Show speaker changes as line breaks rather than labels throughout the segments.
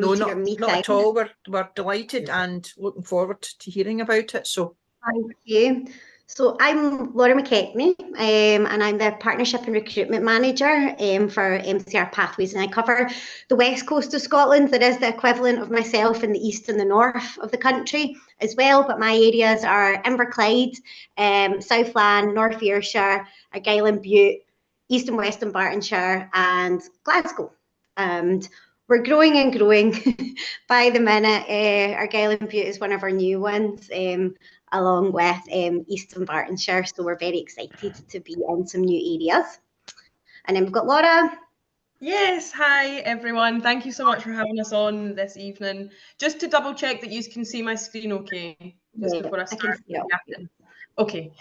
No,
to your
not
meeting.
at all. We're delighted and looking forward to hearing about it. So
Thank you. So I'm Laura McKechnie, and I'm the Partnership and Recruitment Manager for MCR Pathways, and I cover the west coast of Scotland. That is the equivalent of myself in the east and the north of the country as well, but my areas are Inverclyde, Southland, North Ayrshire, Argyll and Bute, East and West and Bartonshire, and Glasgow. And we're growing and growing by the minute. Argyll and Bute is one of our new ones, along with East and Bartonshire. So we're very excited to be in some new areas. And then we've got Laura.
Yes, hi everyone. Thank you so much for having us on this evening. Just to double check that you can see my screen okay, just before I start. Okay.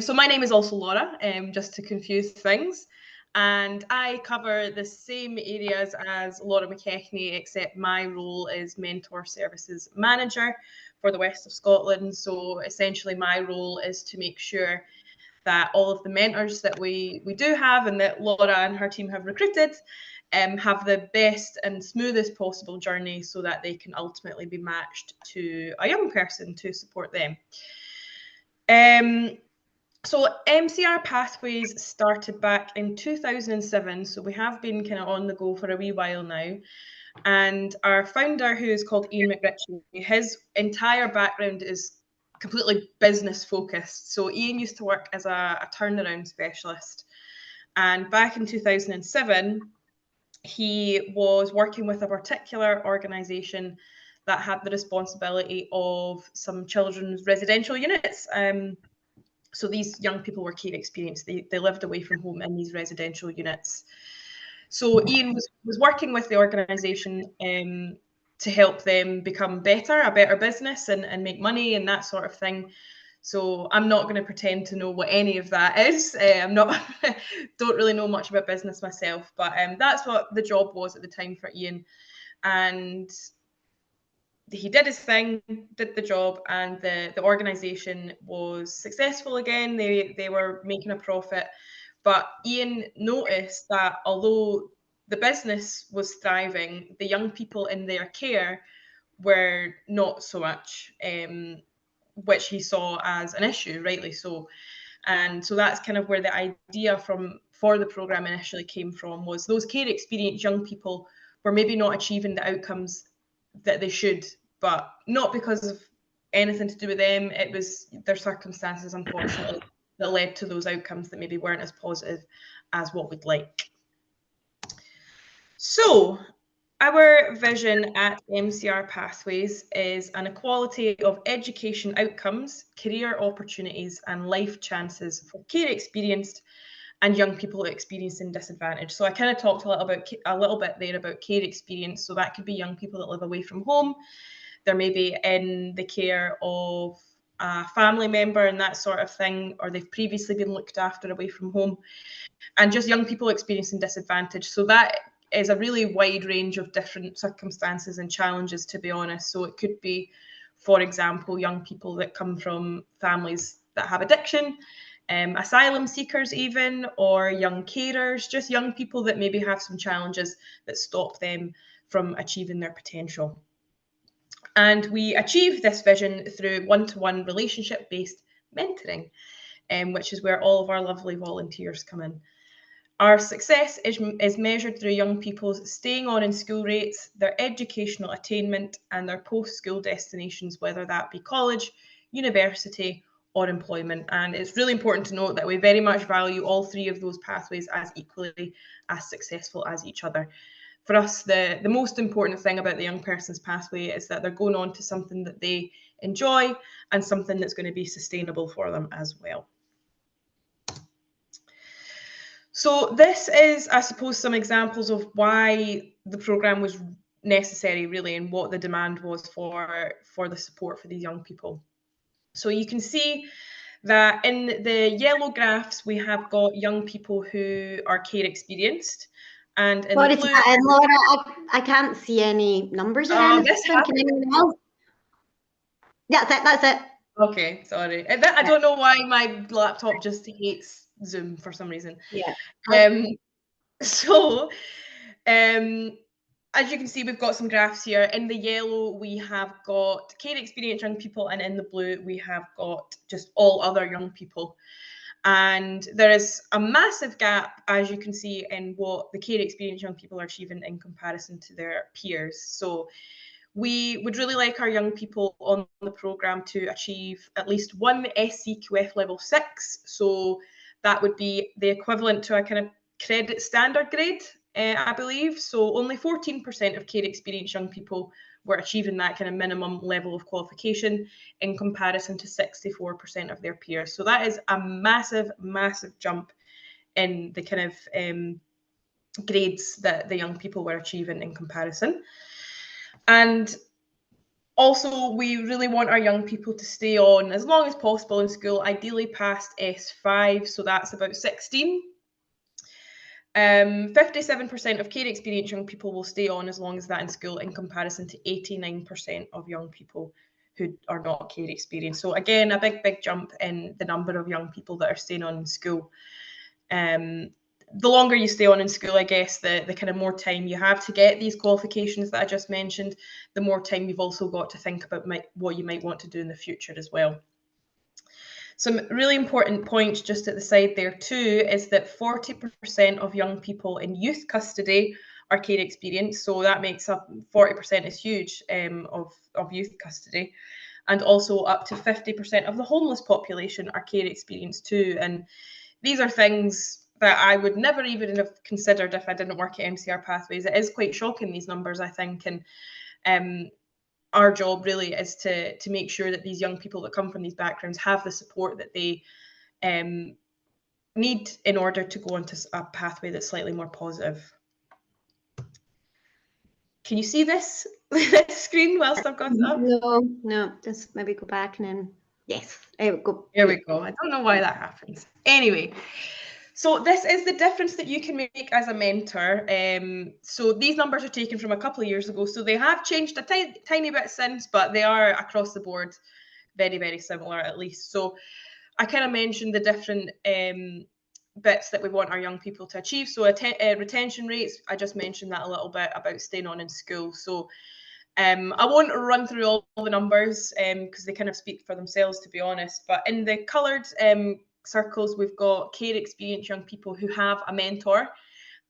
So my name is also Laura, just to confuse things. And I cover the same areas as Laura McKechnie, except my role is Mentor Services Manager for the west of Scotland. So essentially my role is to make sure that all of the mentors that we do have and that Laura and her team have recruited have the best and smoothest possible journey so that they can ultimately be matched to a young person to support them. So MCR Pathways started back in 2007, so we have been kind of on the go for a wee while now. And our founder, who is called Ian McRitchie, his entire background is completely business focused. So Ian used to work as a turnaround specialist. And back in 2007, he was working with a particular organisation that had the responsibility of some children's residential units. So these young people were care experienced. They lived away from home in these residential units. So Ian was working with the organisation to help them become better, a better business and make money and that sort of thing. So I'm not going to pretend to know what any of that is. Don't really know much about business myself, but that's what the job was at the time for Ian. And he did his thing, did the job, and the organisation was successful again. They were making a profit. But Ian noticed that although the business was thriving, the young people in their care were not so much, which he saw as an issue, rightly so. And so that's kind of where the idea for the programme initially came from, was those care experienced young people were maybe not achieving the outcomes that they should, but not because of anything to do with them. It was their circumstances, unfortunately, that led to those outcomes that maybe weren't as positive as what we'd like. So our vision at MCR Pathways is an equality of education outcomes, career opportunities and life chances for care experienced and young people experiencing disadvantage. So I kind of talked a little bit there about care experience. So that could be young people that live away from home. They're maybe in the care of a family member and that sort of thing, or they've previously been looked after away from home, and just young people experiencing disadvantage. So that is a really wide range of different circumstances and challenges, to be honest. So it could be, for example, young people that come from families that have addiction, asylum seekers even, or young carers, just young people that maybe have some challenges that stop them from achieving their potential. And we achieve this vision through one-to-one relationship-based mentoring, which is where all of our lovely volunteers come in. Our success is measured through young people's staying on in school rates, their educational attainment, and their post-school destinations, whether that be college, university, or employment. And it's really important to note that we very much value all three of those pathways as equally as successful as each other. For us, the most important thing about the young person's pathway is that they're going on to something that they enjoy and something that's going to be sustainable for them as well. So this is, I suppose, some examples of why the programme was necessary, really, and what the demand was for the support for these young people. So you can see that in the yellow graphs, we have got young people who are care experienced. And in the blue...
Laura, I can't see any numbers or anything. Can anyone else? Yeah, that's it.
Okay, sorry. I don't know why my laptop just hates Zoom for some reason.
Yeah.
as you can see, we've got some graphs here. In the yellow, we have got care experienced young people, and in the blue, we have got just all other young people. And there is a massive gap, as you can see, in what the care experienced young people are achieving in comparison to their peers. So we would really like our young people on the programme to achieve at least one SCQF level 6. So that would be the equivalent to a kind of credit standard grade, I believe. So only 14% of care experienced young people were achieving that kind of minimum level of qualification in comparison to 64% of their peers. So that is a massive, massive jump in the kind of grades that the young people were achieving in comparison. And also, we really want our young people to stay on as long as possible in school, ideally past S5, so that's about 16. 57% of care experienced young people will stay on as long as that in school, in comparison to 89% of young people who are not care experienced. So again, a big jump in the number of young people that are staying on in school. The longer you stay on in school, I guess, the kind of more time you have to get these qualifications that I just mentioned, the more time you've also got to think about what you might want to do in the future as well. Some really important points just at the side there too is that 40% of young people in youth custody are care experienced. So that makes up 40% is huge of youth custody. And also up to 50% of the homeless population are care experienced too. And these are things that I would never even have considered if I didn't work at MCR Pathways. It is quite shocking, these numbers, I think. And our job really is to make sure that these young people that come from these backgrounds have the support that they need in order to go into a pathway that's slightly more positive. Can you see this screen whilst I've got it up?
No, just maybe go back and then, yes, there we go.
There we go. I don't know why that happens. Anyway, so this is the difference that you can make as a mentor. So these numbers are taken from a couple of years ago. So they have changed a tiny bit since, but they are across the board very similar at least. So I kind of mentioned the different bits that we want our young people to achieve. So retention rates, I just mentioned that a little bit about staying on in school. So I won't run through all the numbers because they kind of speak for themselves, to be honest. But in the coloured circles, we've got care experienced young people who have a mentor.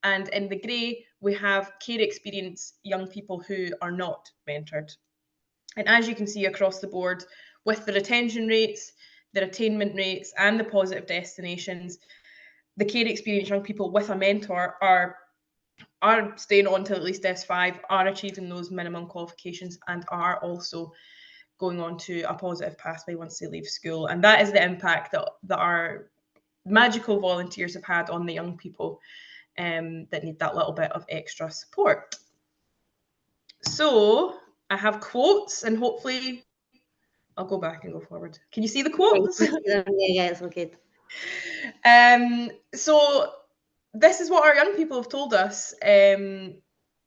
And in the grey, we have care experienced young people who are not mentored. And as you can see across the board, with the retention rates, the attainment rates, and the positive destinations, the care experienced young people with a mentor are staying on to at least S5, are achieving those minimum qualifications, and are also going on to a positive pathway once they leave school. And that is the impact that our magical volunteers have had on the young people that need that little bit of extra support. So I have quotes, and hopefully I'll go back and go forward. Can you see the quotes?
Yeah, it's all good.
So this is what our young people have told us.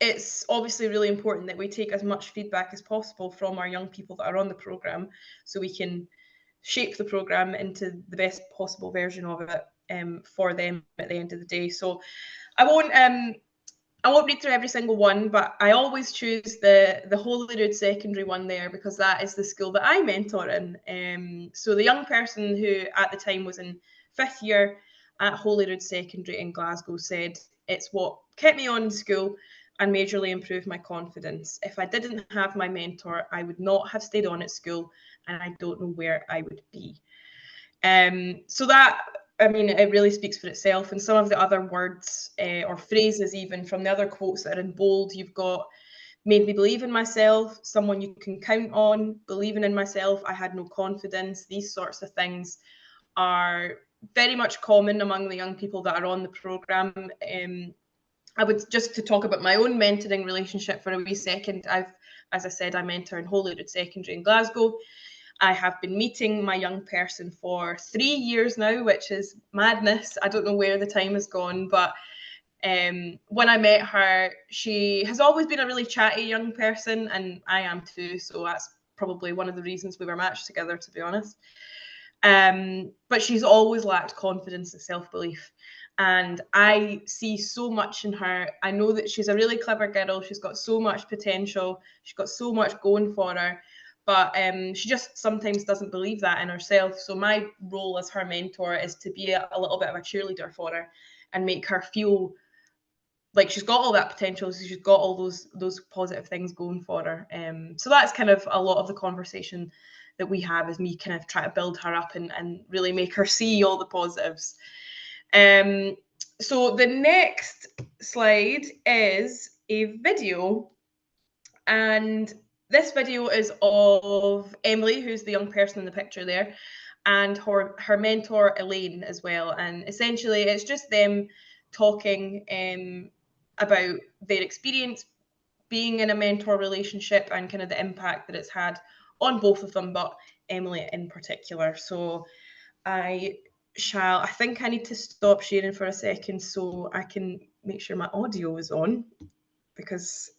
It's obviously really important that we take as much feedback as possible from our young people that are on the programme, so we can shape the programme into the best possible version of it for them at the end of the day. So I won't read through every single one, but I always choose the Holyrood Secondary one there because that is the school that I mentor in. So the young person who at the time was in 5th year at Holyrood Secondary in Glasgow said, "It's what kept me on in school and majorly improved my confidence. If I didn't have my mentor, I would not have stayed on at school, and I don't know where I would be." So that, I mean, it really speaks for itself. And some of the other words or phrases, even from the other quotes that are in bold, you've got "made me believe in myself," "someone you can count on," "believing in myself," "I had no confidence." These sorts of things are very much common among the young people that are on the programme. I would just to talk about my own mentoring relationship for a wee second. As I said, I mentor in Holyrood Secondary in Glasgow. I have been meeting my young person for 3 years now, which is madness. I don't know where the time has gone, but when I met her, she has always been a really chatty young person, and I am too. So that's probably one of the reasons we were matched together, to be honest. But she's always lacked confidence and self-belief. And I see so much in her. I know that she's a really clever girl. She's got so much potential. She's got so much going for her. But she just sometimes doesn't believe that in herself. So my role as her mentor is to be a little bit of a cheerleader for her and make her feel like she's got all that potential. So she's got all those positive things going for her. So that's kind of a lot of the conversation that we have, is me kind of try to build her up and really make her see all the positives. So the next slide is a video, and this video is of Emily, who's the young person in the picture there, and her mentor Elaine as well. And essentially it's just them talking about their experience being in a mentor relationship and kind of the impact that it's had on both of them, but Emily in particular. So I think I need to stop sharing for a second so I can make sure my audio is on, because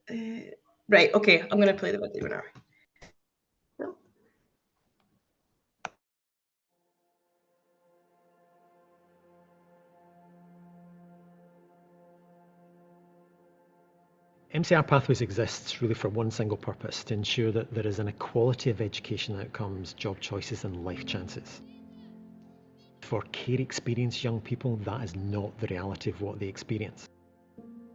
right, okay, I'm going to play the video now.
MCR Pathways exists really for one single purpose: to ensure that there is an equality of education outcomes, job choices and life chances. For care experienced young people, that is not the reality of what they experience.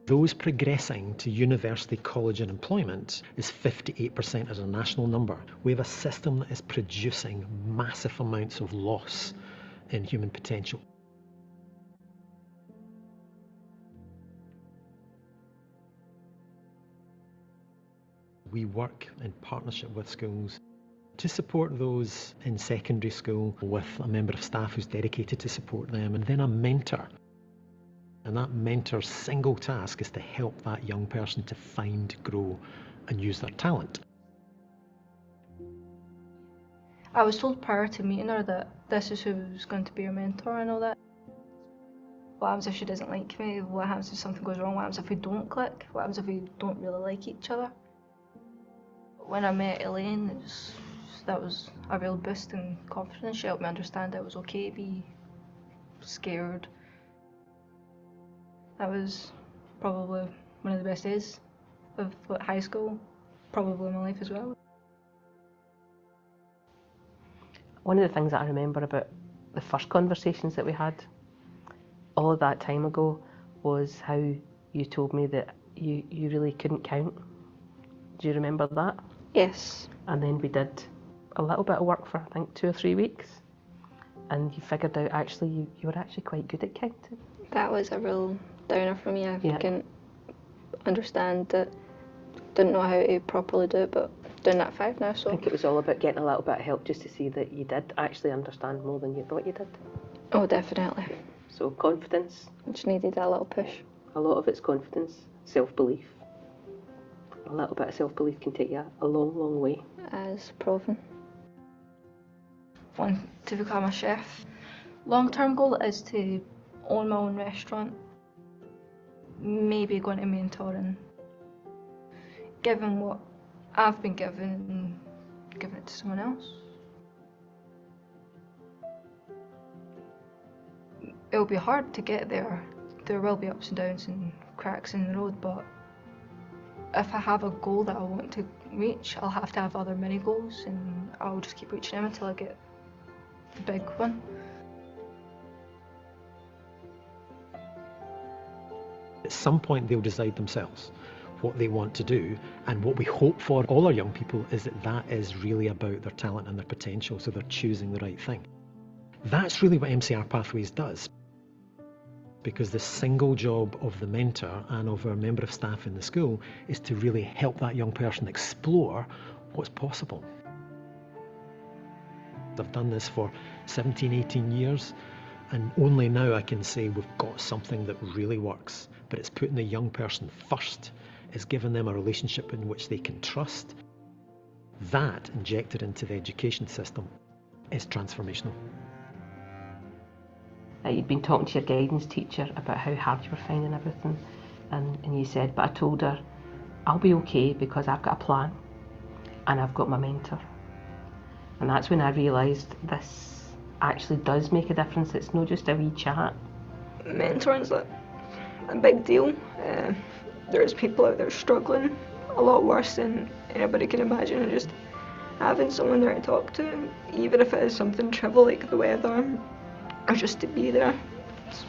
Those progressing to university, college and employment is 58% as a national number. We have a system that is producing massive amounts of loss in human potential. We work in partnership with schools to support those in secondary school, with a member of staff who's dedicated to support them, and then a mentor. And that mentor's single task is to help that young person to find, grow and use their talent.
I was told prior to meeting her that this is who's going to be her mentor and all that. What happens if she doesn't like me? What happens if something goes wrong? What happens if we don't click? What happens if we don't really like each other? When I met Elaine, that was a real boost in confidence. She helped me understand it was okay to be scared. That was probably one of the best days of high school, probably in my life as well.
One of the things that I remember about the first conversations that we had all of that time ago was how you told me that you really couldn't count. Do you remember that?
Yes.
And then we did a little bit of work for I think 2 or 3 weeks, and you figured out actually you were actually quite good at counting.
That was a real downer for me. I
Yeah.
couldn't understand it, didn't know how to properly do it, but doing that 5 now,
I
so.
think it was all about getting a little bit of help just to see that you did actually understand more than you thought you did.
Oh, definitely.
So confidence.
Just needed a little push.
A lot of it's confidence, self-belief. A little bit of self-belief can take you a long, long way.
As proven. Want to become a chef. Long-term goal is to own my own restaurant. Maybe going to mentoring. Given what I've been given and giving it to someone else. It'll be hard to get there. There will be ups and downs and cracks in the road, but if I have a goal that I want to reach, I'll have to have other mini goals, and I'll just keep reaching them until I get the big one.
At some point they'll decide themselves what they want to do, and what we hope for all our young people is that is really about their talent and their potential, so they're choosing the right thing. That's really what MCR Pathways does, because the single job of the mentor and of our member of staff in the school is to really help that young person explore what's possible. I've done this for 17, 18 years, and only now I can say we've got something that really works, but it's putting the young person first. It's giving them a relationship in which they can trust. That, injected into the education system, is transformational.
You'd been talking to your guidance teacher about how hard you were finding everything, and you said, but I told her, I'll be okay because I've got a plan and I've got my mentor. And that's when I realised this actually does make a difference. It's not just a wee chat,
mentoring's like a big deal. There's people out there struggling a lot worse than anybody can imagine, and just having someone there to talk to, even if it is something trivial like the weather, or just to be there, it's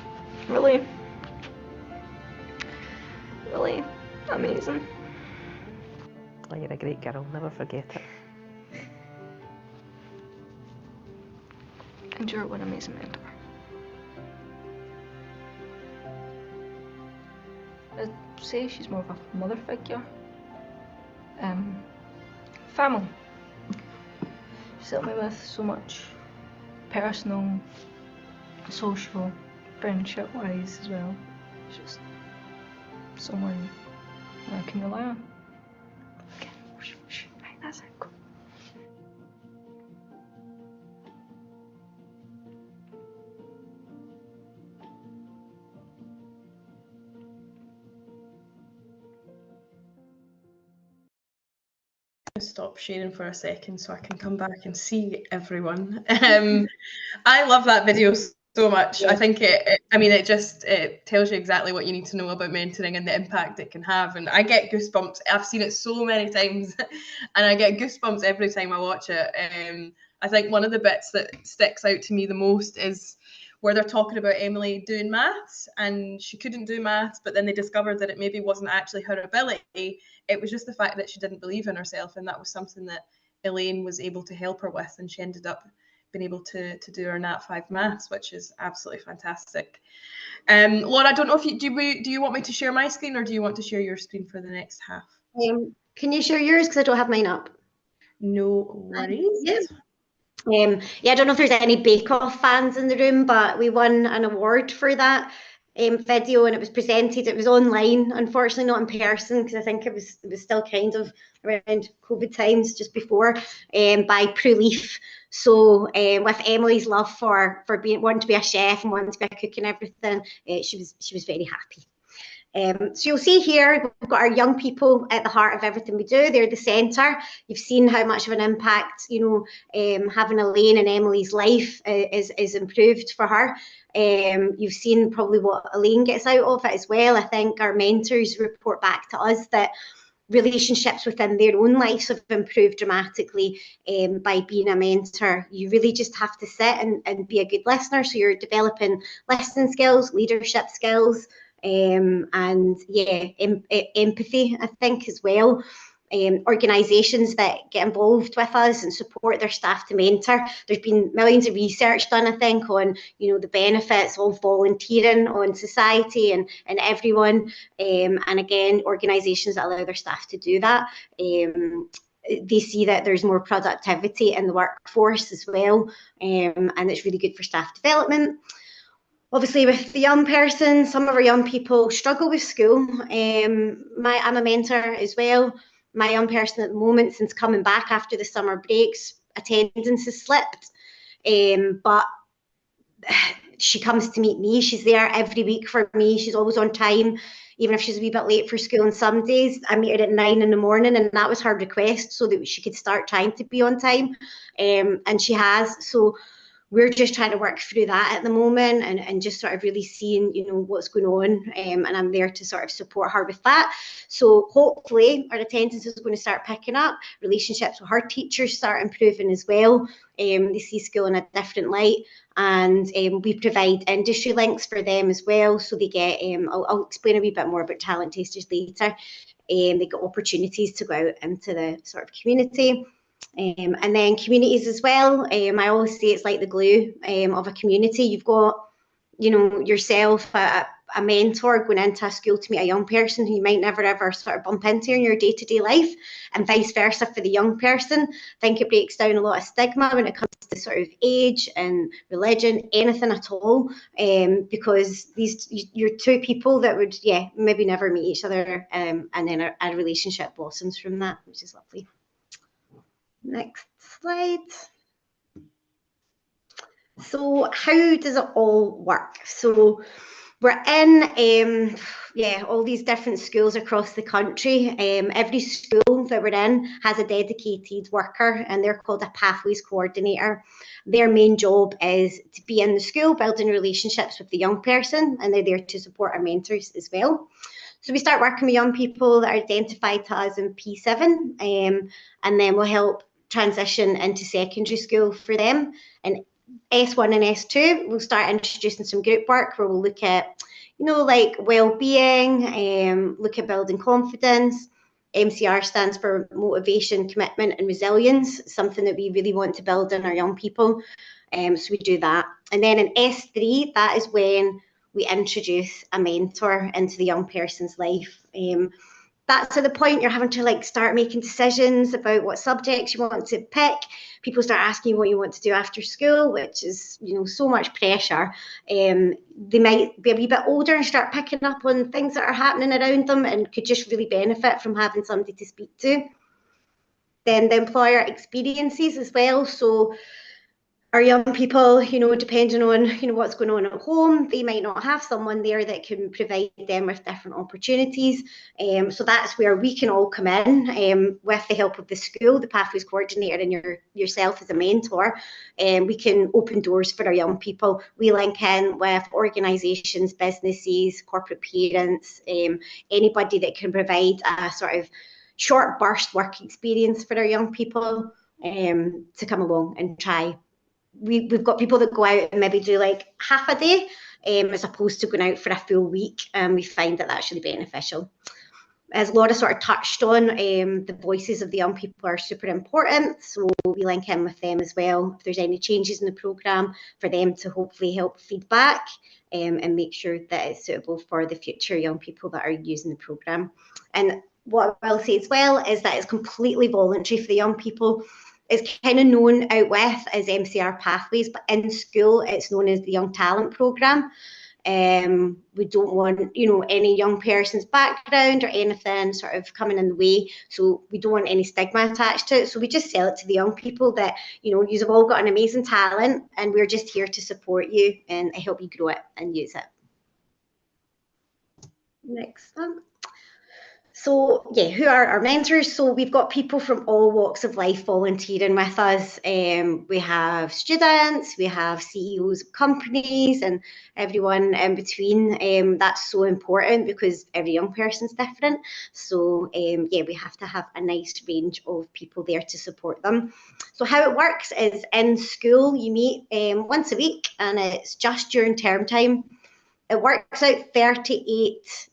really, really amazing.
Oh, you're a great girl, never forget it.
And you're one amazing mentor. I'd say she's more of a mother figure. Family. She's helped me with so much personal, social, friendship wise as well. She's just someone I can rely on. Okay, right, that's it. Go.
Stop sharing for a second so I can come back and see everyone. I love that video so much. I think it tells you exactly what you need to know about mentoring and the impact it can have. And I get goosebumps. I've seen it so many times and I get goosebumps every time I watch it. I think one of the bits that sticks out to me the most is where they're talking about Emily doing maths, and she couldn't do maths, but then they discovered that it maybe wasn't actually her ability. It was just the fact that she didn't believe in herself, and that was something that Elaine was able to help her with, and she ended up being able to do her Nat 5 maths, which is absolutely fantastic. Laura, I don't know if do you want me to share my screen, or do you want to share your screen for the next half?
Can you share yours, because I don't have mine up?
No worries.
Yeah, I don't know if there's any Bake Off fans in the room, but we won an award for that video, and it was presented. It was online, unfortunately not in person, because I think it was still kind of around COVID times, just before, by Prue Leaf. So with Emily's love for wanting to be a chef and wanting to be a cook and everything, she was very happy. So you'll see here, we've got our young people at the heart of everything we do. They're the centre. You've seen how much of an impact, having Elaine in Emily's life is improved for her. You've seen probably what Elaine gets out of it as well. I think our mentors report back to us that relationships within their own lives have improved dramatically by being a mentor. You really just have to sit and be a good listener. So you're developing listening skills, leadership skills, and yeah, empathy, I think, as well. Organisations that get involved with us and support their staff to mentor. There's been millions of research done, I think, on the benefits of volunteering on society and everyone. And again, organisations that allow their staff to do that. They see that there's more productivity in the workforce as well, and it's really good for staff development. Obviously, with the young person, some of our young people struggle with school. I'm a mentor as well. My young person at the moment, since coming back after the summer breaks, attendance has slipped. But she comes to meet me. She's there every week for me. She's always on time, even if she's a wee bit late for school on some days. I meet her at 9 in the morning, and that was her request so that she could start trying to be on time. And she has. So we're just trying to work through that at the moment and just sort of really seeing, what's going on. And I'm there to sort of support her with that. So hopefully our attendance is going to start picking up. Relationships with her teachers start improving as well. They see school in a different light. And we provide industry links for them as well. So they get, I'll explain a wee bit more about Talent Tasters later. They get opportunities to go out into the sort of community. And then communities as well. I always say it's like the glue of a community. You've got, yourself, a mentor going into a school to meet a young person who you might never ever sort of bump into in your day-to-day life, and vice versa for the young person. I think it breaks down a lot of stigma when it comes to sort of age and religion, anything at all, because you're two people that would, maybe never meet each other, and then a relationship blossoms from that, which is lovely. Next slide. So how does it all work? So We're in all these different schools across the country. Every school that we're in has a dedicated worker, and they're called a Pathways coordinator. Their main job is to be in the school, building relationships with the young person, and they're there to support our mentors as well. So we start working with young people that are identified to us in P7, and then we'll help transition into secondary school for them. And S1 and S2, we'll start introducing some group work where we'll look at, like well-being, look at building confidence. MCR stands for motivation, commitment, and resilience, something that we really want to build in our young people. So we do that. And then in S3, that is when we introduce a mentor into the young person's life. That's at the point you're having to start making decisions about what subjects you want to pick. People start asking you what you want to do after school, which is, so much pressure. They might be a wee bit older and start picking up on things that are happening around them and could just really benefit from having somebody to speak to. Then the employer experiences as well. So our young people, depending on, what's going on at home, they might not have someone there that can provide them with different opportunities. So that's where we can all come in with the help of the school, the Pathways coordinator, and yourself as a mentor. We can open doors for our young people. We link in with organisations, businesses, corporate parents, anybody that can provide a sort of short burst work experience for our young people to come along and try. We've got people that go out and maybe do half a day as opposed to going out for a full week, and we find that that's really beneficial. As Laura sort of touched on, the voices of the young people are super important, so we link in with them as well if there's any changes in the programme for them to hopefully help feedback and make sure that it's suitable for the future young people that are using the programme. And what I'll say as well is that it's completely voluntary for the young people. It's kind of known out west as MCR Pathways, but in school it's known as the Young Talent Programme. We don't want, any young person's background or anything sort of coming in the way. So we don't want any stigma attached to it. So we just sell it to the young people that, you've all got an amazing talent and we're just here to support you and help you grow it and use it. Next one. So yeah, who are our mentors? So we've got people from all walks of life volunteering with us. We have students, we have CEOs of companies and everyone in between. That's so important because every young person's different. So yeah, we have to have a nice range of people there to support them. So how it works is in school, you meet once a week and it's just during term time. It works out 38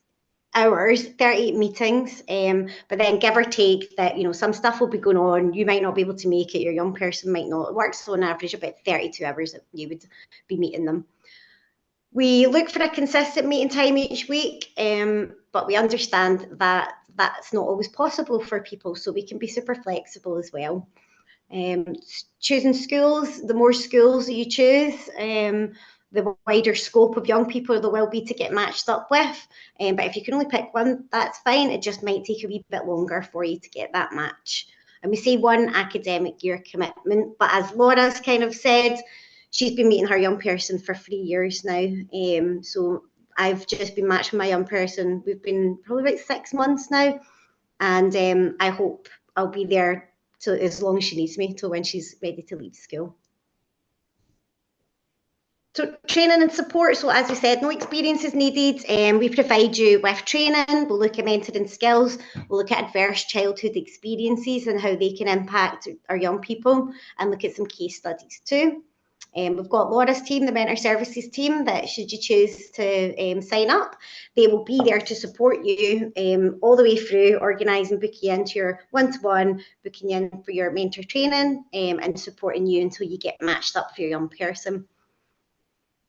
hours, 38 meetings, but then give or take that, some stuff will be going on, you might not be able to make it, your young person might not. It works on average about 32 hours that you would be meeting them. We look for a consistent meeting time each week, but we understand that that's not always possible for people, so we can be super flexible as well. Choosing schools, the more schools that you choose, the wider scope of young people there will be to get matched up with. But if you can only pick one, that's fine. It just might take a wee bit longer for you to get that match. And we say 1 academic year commitment, but as Laura's kind of said, she's been meeting her young person for 3 years now. So I've just been matching my young person. We've been probably about 6 months now. And I hope I'll be there till as long as she needs me, till when she's ready to leave school. So training and support, so as we said, no experience is needed. We provide you with training, we'll look at mentoring skills, we'll look at adverse childhood experiences and how they can impact our young people and look at some case studies too. We've got Laura's team, the Mentor Services team, that should you choose to sign up, they will be there to support you all the way through organising, booking you into your one-to-one, booking you in for your mentor training and supporting you until you get matched up for your young person.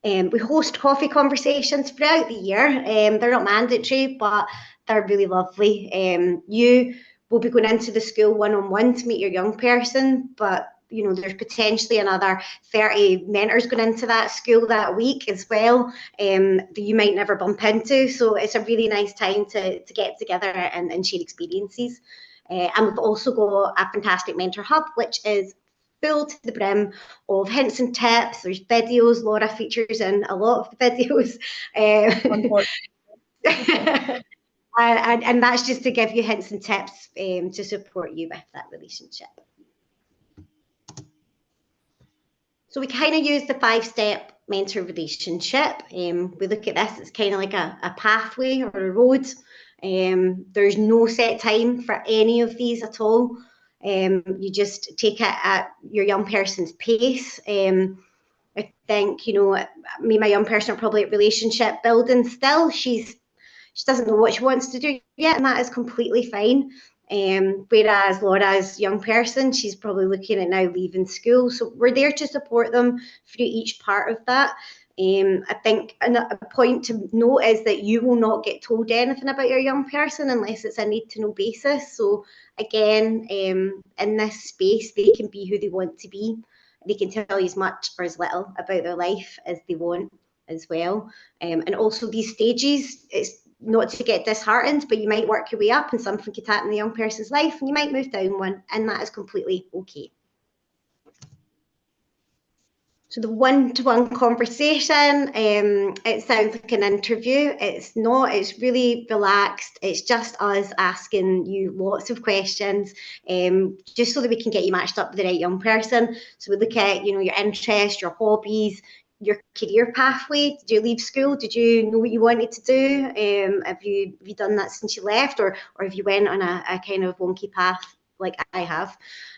We host coffee conversations throughout the year. They're not mandatory, but they're really lovely. You will be going into the school one-on-one to meet your young person, but there's potentially another 30 mentors going into that school that week as well that you might never bump into. So it's a really nice time to get together and share experiences. And we've also got a fantastic mentor hub, which is full to the brim of hints and tips. There's videos. Laura features in a lot of the videos. And that's just to give you hints and tips to support you with that relationship. So we kind of use the 5-step mentor relationship. We look at this, it's kind of like a pathway or a road. There's no set time for any of these at all. You just take it at your young person's pace. I think, you know, me and my young person are probably at relationship building still. She doesn't know what she wants to do yet, and that is completely fine. Whereas Laura's young person, she's probably looking at now leaving school. So we're there to support them through each part of that. I think a point to note is that you will not get told anything about your young person unless it's a need-to-know basis. So again, in this space, they can be who they want to be. They can tell you as much or as little about their life as they want as well. And also these stages, it's not to get disheartened, but you might work your way up and something could happen in the young person's life and you might move down one, and that is completely okay. So the one-to-one conversation, it sounds like an interview. It's not, it's really relaxed. It's just us asking you lots of questions, just so that we can get you matched up with the right young person. So we look at, you know, your interests, your hobbies, your career pathway. Did you leave school? Did you know what you wanted to do? Have you done that since you left, or have you went on a kind of wonky path like I have?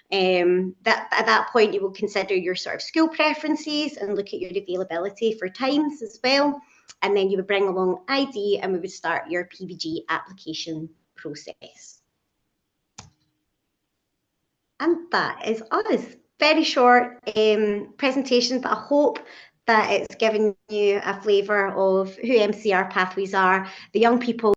That at that point you will consider your sort of school preferences and look at your availability for times as well, and then you would bring along ID and we would start your PVG application process. And that is us. Very short presentation, but I hope that it's given you a flavour of who MCR Pathways are, the young people